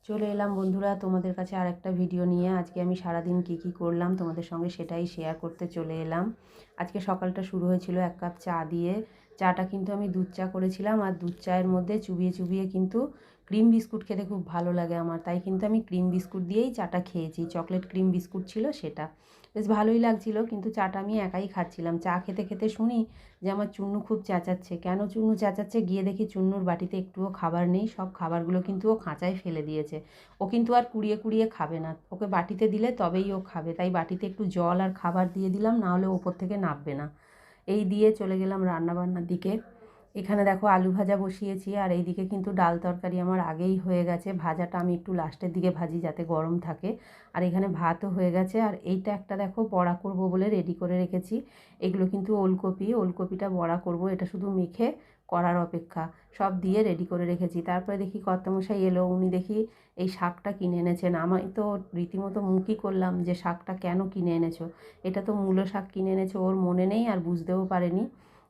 চলে এলাম বন্ধুরা তোমাদের কাছে আরেকটা ভিডিও নিয়ে। আজকে আমি সারাদিন কি করলাম তোমাদের সঙ্গে সেটাই শেয়ার করতে চলে এলাম। আজকে সকালটা শুরু হয়েছিল 1 কাপ চা দিয়ে। চাটা কিন্তু আমি দুধ চা করেছিলাম, আর দুধ চায়ের মধ্যে চুবিয়ে কিন্তু ক্রিম বিস্কুট খেতে খুব ভালো লাগে আমার, তাই কিন্তু আমি ক্রিম বিস্কুট দিয়েই চাটা খেয়েছি। চকলেট ক্রিম বিস্কুট ছিল সেটা, বেশ ভালোই লাগছিল। কিন্তু চাটা আমি একাই খাচ্ছিলাম। চা খেতে খেতে শুনি যে আমার চুন্নু খুব চেঁচাচ্ছে। কেন চুন্নু চেঁচাচ্ছে, গিয়ে দেখি চুন্নুর বাটিতে একটুও খাবার নেই, সব খাবারগুলো কিন্তু ও খাঁচায় ফেলে দিয়েছে। ও কিন্তু আর কুড়িয়ে খাবে না, ওকে বাটিতে দিলে তবেই ও খাবে। তাই বাটিতে একটু জল আর খাবার দিয়ে দিলাম, নাহলে ওপর থেকে নামবে না। এই দিয়ে চলে গেলাম রান্নাবান্নার দিকে। এখানে দেখো আলু ভাজা বসিয়েছি, আর এইদিকে কিন্তু ডাল তরকারি আমার আগেই হয়ে গেছে। ভাজাটা আমি একটু লাস্টের দিকে ভাজি যাতে গরম থাকে। আর এখানে ভাতও হয়ে গেছে। আর এইটা একটা দেখো বড়া করব বলে রেডি করে রেখেছি। এগুলো কিন্তু ওলকপিটা বড়া করব, এটা শুধু মেখে করার অপেক্ষা। সব দিয়ে রেডি করে রেখেছি। তারপরে দেখি কর্তামশাই এলো, উনি দেখি এই শাকটা কিনে এনেছেন। আমি তো রীতিমতো মুখই করলাম যে শাকটা কেন কিনে এনেছো, এটা তো মূলো শাক কিনে এনেছো। ওর মনে নেই আর বুঝতেও পারেনি,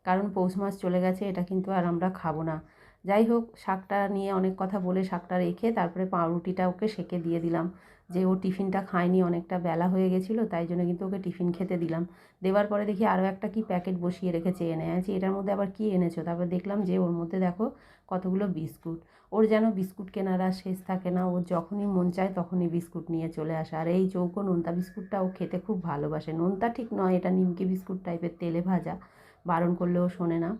কারণ পৌষ মাস চলে গেছে, এটা কিন্তু আর আমরা খাবো না। যাই হোক, শাকটা নিয়ে অনেক কথা বলে শাকটা রেখে তারপরে পাউরুটিটা ওকে সেঁকে দিয়ে দিলাম। যে ও টিফিনটা খায়নি, অনেকটা বেলা হয়ে গেছিলো, তাই জন্য কিন্তু ওকে টিফিন খেতে দিলাম। দেওয়ার পরে দেখি আরও একটা কি প্যাকেট বসিয়ে রেখেছে এনে। আছি এটার মধ্যে আবার কি এনেছো? তারপর দেখলাম যে ওর মধ্যে দেখো কতগুলো বিস্কুট। ওর যেন বিস্কুট কেনার আর শেষ থাকে না, ওর যখনই মন চায় তখনই বিস্কুট নিয়ে চলে আসে। আর এই চৌকো নোনতা বিস্কুটটা ও খেতে খুব ভালোবাসে। নোনতা ঠিক নয়, এটা নিমকি বিস্কুট টাইপের, তেলে ভাজা, বারণ করলেও শোনে না।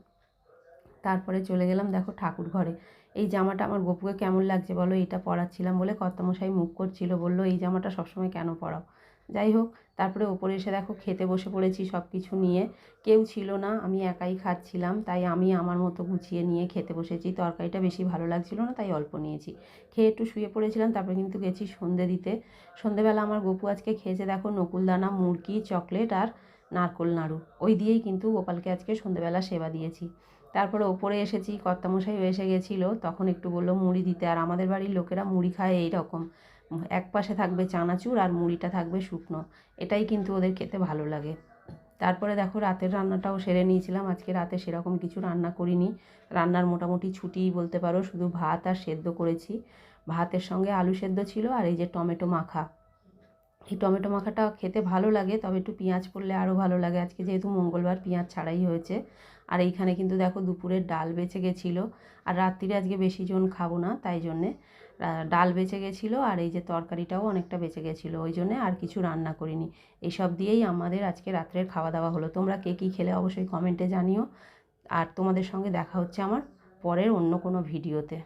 তারপরে চলে গেলাম দেখো ঠাকুর ঘরে। এই জামাটা আমার গপুকে কেমন লাগছে বলো, এটা পরাচ্ছিলাম বলে কর্তামশাই মুখ করছিল, বললো এই জামাটা সবসময় কেন পরাও। যাই হোক, তারপরে ওপরে এসে দেখো খেতে বসে পড়েছি সব কিছু নিয়ে। কেউ ছিল না, আমি একাই খাচ্ছিলাম, তাই আমি আমার মতো গুছিয়ে নিয়ে খেতে বসেছি। তরকারিটা বেশি ভালো লাগছিল না, তাই অল্প নিয়েছি। খেয়ে একটু শুয়ে পড়েছিলাম, তারপরে কিন্তু গেছি সন্ধে দিতে। সন্ধেবেলা আমার গপু আজকে খেয়েছে দেখো নকুলদানা, মুরগি, চকলেট আর নারকোল নাড়ু। ওই দিয়েই কিন্তু গোপালকে আজকে সন্ধেবেলা সেবা দিয়েছি। তারপরে ওপরে এসেছি, কর্তামশাইও এসে গেছিলো, তখন একটু বললো মুড়ি দিতে। আর আমাদের বাড়ির লোকেরা মুড়ি খায় এই রকম, এক পাশে থাকবে চানাচুর আর মুড়িটা থাকবে শুকনো, এটাই কিন্তু ওদের খেতে ভালো লাগে। তারপরে দেখো রাতের রান্নাটাও সেরে নিয়েছিলাম। আজকে রাতে সেরকম কিছু রান্না করিনি, রান্নার মোটামুটি ছুটিই বলতে পারো। শুধু ভাত আর সেদ্ধ করেছি, ভাতের সঙ্গে আলু সেদ্ধ ছিল, আর এই যে টমেটো মাখা। এই টমেটো মাখাটা খেতে ভালো লাগে, তবে একটু পেঁয়াজ পড়লে আরও ভালো লাগে। আজকে যেহেতু মঙ্গলবার, পেঁয়াজ ছাড়াই হয়েছে। আর এইখানে কিন্তু দেখো দুপুরের ডাল বেঁচে গেছিলো, আর রাত্রিরে আজকে বেশি জন খাবো না, তাই জন্যে ডাল বেঁচে গেছিলো। আর এই যে তরকারিটাও অনেকটা বেঁচে গেছিলো, ওই জন্যে আর কিছু রান্না করিনি। এইসব দিয়েই আমাদের আজকে রাত্রের খাওয়া দাওয়া হলো। তোমরা কে কী খেলে অবশ্যই কমেন্টে জানিও। আর তোমাদের সঙ্গে দেখা হচ্ছে আমার পরের অন্য কোনো ভিডিওতে।